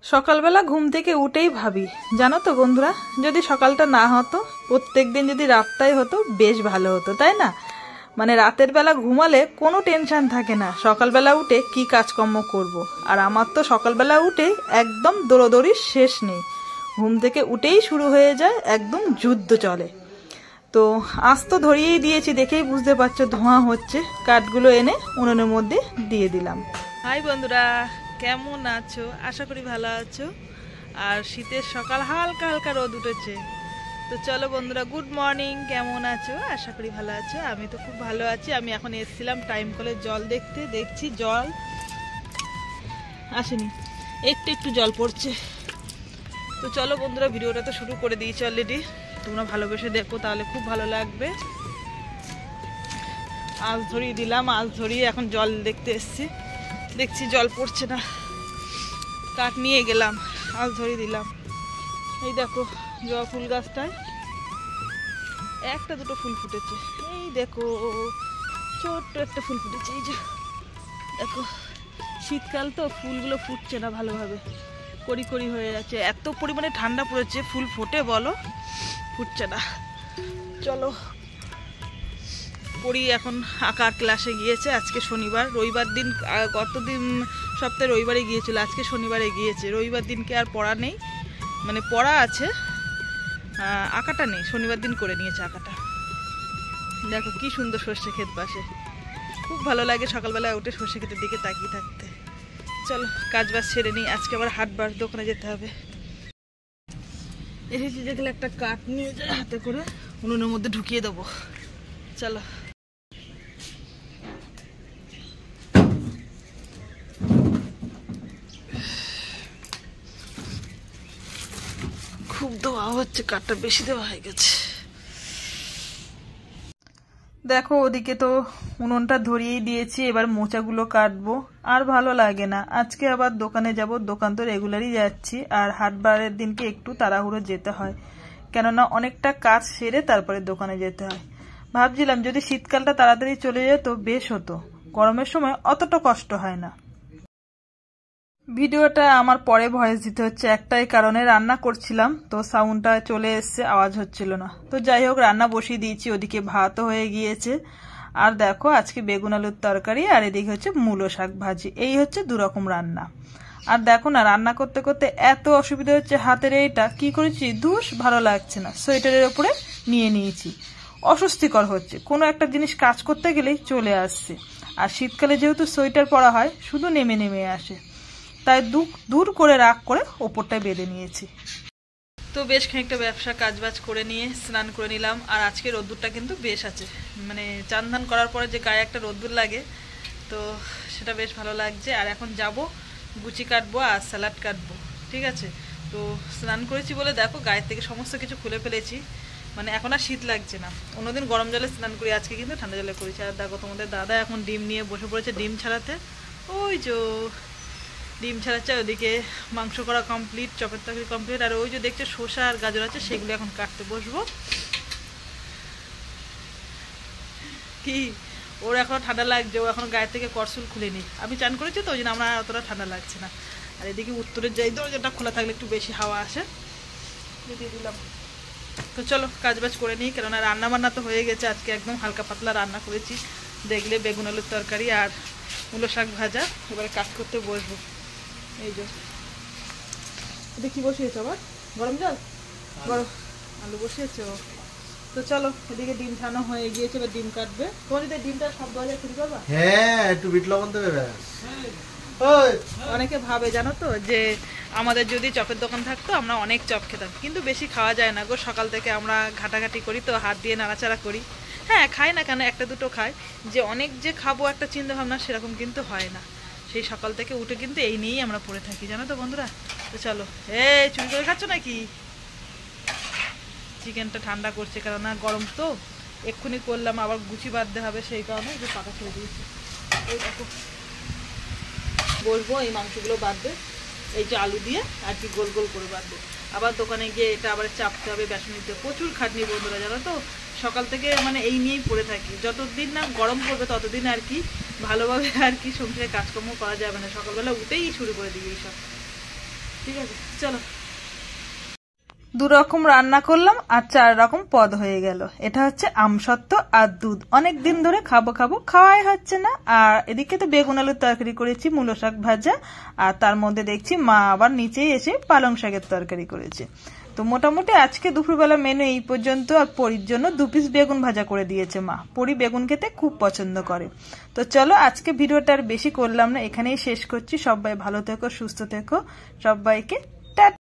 সকালবেলা ঘুম থেকে উঠেই ভাবি, জানো তো বন্ধুরা, যদি সকালটা না হতো, প্রত্যেকদিন যদি রাতটাই হতো বেশ ভালো হতো, তাই না? মানে রাতের বেলা ঘুমালে কোনো টেনশন থাকে না, সকালবেলা উঠে কি কাজকর্ম করব। আর আমার তো সকালবেলা উঠে একদম দৌড়দৌড়ির শেষ নেই, ঘুম থেকে উঠেই শুরু হয়ে যায়, একদম যুদ্ধ চলে। তো আজ তো ধরিয়েই দিয়েছি, দেখেই বুঝতে পারছো ধোঁয়া হচ্ছে। কাঠগুলো এনে উনুনের মধ্যে দিয়ে দিলাম। হাই বন্ধুরা, কেমন আছো? আশা করি ভালো আছো। আর শীতের সকাল, হালকা হালকা রোদ উঠেছে। তো চলো বন্ধুরা, গুড মর্নিং। কেমন আছো? আশা করি ভালো আছো। আমি তো খুব ভালো আছি। আমি এখন এসেছিলাম টাইম কলের জল দেখতে, দেখছি জল আসেনি, একটু একটু জল পড়ছে। তো চলো বন্ধুরা, ভিডিওটা তো শুরু করে দিয়েছি অলরেডি, তোমরা ভালোবেসে দেখো, তাহলে খুব ভালো লাগবে। আঁচ ধরিয়ে দিলাম, আঁচ ধরিয়ে এখন জল দেখতে এসছি, দেখছি জল পড়ছে না। কাঠ নিয়ে গেলাম, আঁচ ধরিয়ে দিলাম। এই দেখো জবা ফুল গাছটায় একটা দুটো ফুল ফুটেছে, এই দেখো ছোট্ট একটা ফুল ফুটেছে, এই যে দেখো। শীতকাল তো ফুলগুলো ফুটছে না ভালোভাবে, কড়ি কড়ি হয়ে যাচ্ছে, এত পরিমাণে ঠান্ডা পড়েছে, ফুল ফোটে বলো, ফুটছে না। চলো পড়ি এখন। আঁকার ক্লাসে গিয়েছে, আজকে শনিবার, রবিবার দিন গতদিন সপ্তাহে রবিবারে গিয়েছিল, আজকে শনিবারে গিয়েছে। রবিবার দিনকে আর পড়া নেই, মানে পড়া আছে, আঁকাটা নেই, শনিবার দিন করে নিয়েছে আঁকাটা। দেখো কি সুন্দর সর্ষে ক্ষেত পাশে, খুব ভালো লাগে সকালবেলায় উঠে সর্ষে ক্ষেতের দিকে তাকিয়ে থাকতে। চলো কাজ বাজ ছেড়ে নিই, আজকে আবার হাটবার, দোকানে যেতে হবে। এসেছি দেখলে একটা কাঠ নিয়ে যায় হাতে করে, উনুনের মধ্যে ঢুকিয়ে দেবো। চলো খুব দেওয়া হচ্ছে, কাঠটা বেশি দেওয়া হয়ে গেছে। দেখো ওদিকে তো উনুনটা ধরিয়েই দিয়েছি, এবার মোচাগুলো কাটবো। আর ভালো লাগে না, আজকে আবার দোকানে যাব, দোকান তো রেগুলারই যাচ্ছি, আর হাটবারের দিনকে একটু তাড়াহুড়ো যেতে হয়, কেননা অনেকটা কাজ সেরে তারপরে দোকানে যেতে হয়। ভাবছিলাম যদি শীতকালটা তাড়াতাড়ি চলে যেত বেশ হতো, গরমের সময় অতটা কষ্ট হয় না। ভিডিওটা আমার পরে ভয়েস দিতে হচ্ছে একটাই কারণে, রান্না করছিলাম তো সাউন্ডটা চলে এসছে, আওয়াজ হচ্ছিল না। তো যাই হোক, রান্না বসিয়ে দিয়েছি, ওদিকে ভাতও হয়ে গিয়েছে। আর দেখো আজকে বেগুন আলুর তরকারি, আর এদিকে হচ্ছে মূলো শাক ভাজি, এই হচ্ছে দুরকম রান্না। আর দেখো না, রান্না করতে করতে এত অসুবিধা হচ্ছে, হাতের এইটা কি করেছি, ধুস ভালো লাগছে না, সোয়েটারের ওপরে নিয়ে নিয়েছি, অস্বস্তিকর হচ্ছে, কোনো একটা জিনিস কাজ করতে গেলেই চলে আসছে। আর শীতকালে যেহেতু সোয়েটার পরা হয়, শুধু নেমে নেমে আসে, তাই দূর করে রাগ করে ওপরটায় বেঁধে নিয়েছি। তো বেশ খানিকটা ব্যবসা কাজবাজ করে নিয়ে স্নান করে নিলাম। আর আজকে রোদ্দুরটা কিন্তু বেশ আছে, মানে চান ধান করার পরে যে গায়ে একটা রোদ্দুর লাগে, তো সেটা বেশ ভালো লাগছে। আর এখন যাব গুচি কাটবো আর স্যালাড কাটবো, ঠিক আছে। তো স্নান করেছি বলে দেখো গায়ের থেকে সমস্ত কিছু খুলে ফেলেছি, মানে এখন আর শীত লাগছে না। অন্যদিন গরম জলে স্নান করি, আজকে কিন্তু ঠান্ডা জলে করেছি। আর দেখো তোমাদের দাদা এখন ডিম নিয়ে বসে পড়েছে ডিম ছাড়াতে, ওই যে ডিম ছাড়াচ্ছে, ওদিকে মাংস করা কমপ্লিট, চপের তরকারি কমপ্লিট। আর ওই যে দেখছো শসা আর গাজর আছে, সেগুলো এখন কাটতে বসবো। কি ওর এখন ঠান্ডা লাগছে, ও এখন গায়ের থেকে করসুল খুলেনি, আমি চান করেছি তো ওই জন্য আমার অতটা ঠান্ডা লাগছে না। আর এদিকে উত্তরের যাই দরজাটা খোলা থাকলে একটু বেশি হাওয়া আসে, দিয়ে দিলাম। তো চলো কাজবাজ করে নিই, কেননা রান্না বান্না তো হয়ে গেছে, আজকে একদম হালকা পাতলা রান্না করেছি, দেখলে বেগুন আলুর তরকারি আর মূলো শাক ভাজা। এবারে কাজ করতে বসবো। এই যে এটা কি বসিয়েছো আবার, গরম জল, গরম আলু বসিয়েছো। তো চলো এদিকে ডিম ছানো হয়ে গিয়েছে, এবার ডিম কাটবে। তোমার যদি ডিমটা সব দেওয়া যায় শুরু করবা? হ্যাঁ, একটু বিট লবণ দেবে ব্যাস। অনেকে ভাবে জানো তো যে আমাদের যদি চপের দোকান থাকতো আমরা অনেক চপ খেতাম, কিন্তু বেশি খাওয়া যায় না গো, সকাল থেকে আমরা ঘাটাঘাটি করি তো, হাত দিয়ে নাড়াচাড়া করি। হ্যাঁ খাই না কেন, একটা দুটো খাই, যে অনেক যে খাবো একটা চিন্তা ভাবনা সেরকম কিন্তু হয় না। সেই সকাল থেকে উঠে কিন্তু এই নিয়েই আমরা পড়ে থাকি, জানো তো বন্ধুরা। তো চলো, এই চুরি করে খাচ্ছ নাকি? চিকেনটা ঠান্ডা করছে, কেননা গরম তো, এক্ষুনি করলাম আবার গুছি বাঁধতে হবে, সেই কারণে যে পাকা ছেড়ে দিয়েছি। এই দেখো বসবো এই মাংসগুলো বাঁধবে, এই যে আলু দিয়ে আর কি গোল গোল করে বাঁধবে। আবার দোকানে গিয়ে এটা আবার চাপতে হবে বেসন দিতে, প্রচুর খাটনি বন্ধুরা, জানো তো। সকাল থেকে মানে এই নিয়েই পড়ে থাকি, যতদিন না গরম পড়বে ততদিন আর কি ভালোভাবে আর কি সংসারে কাজকর্ম করা যাবে না, সকালবেলা উঠেই শুরু করে দিই এইসব। ঠিক আছে চলো। 2 রকম রান্না করলাম আর 4 রকম পদ হয়ে গেল। এটা হচ্ছে আমসত্ত্ব আর দুধ, অনেক দিন ধরে খাবো খাওয়াই হচ্ছে না। আর এদিকে তো বেগুন আলুর তরকারি করেছি, মূলো শাক ভাজা, আর তার মধ্যে দেখছি মা আবার নিচেই এসে পালং শাকের তরকারি করেছে। তো মোটামুটি আজকে দুপুরবেলা মেনু এই পর্যন্ত। আর পরির জন্য 2 পিস বেগুন ভাজা করে দিয়েছে মা। পরি বেগুন খেতে খুব পছন্দ করে। তো চলো আজকে ভিডিওটা আর বেশি করলাম না, এখানেই শেষ করছি। সবাই ভালো থেকো, সুস্থ থেকো, সবাইকে টাটা।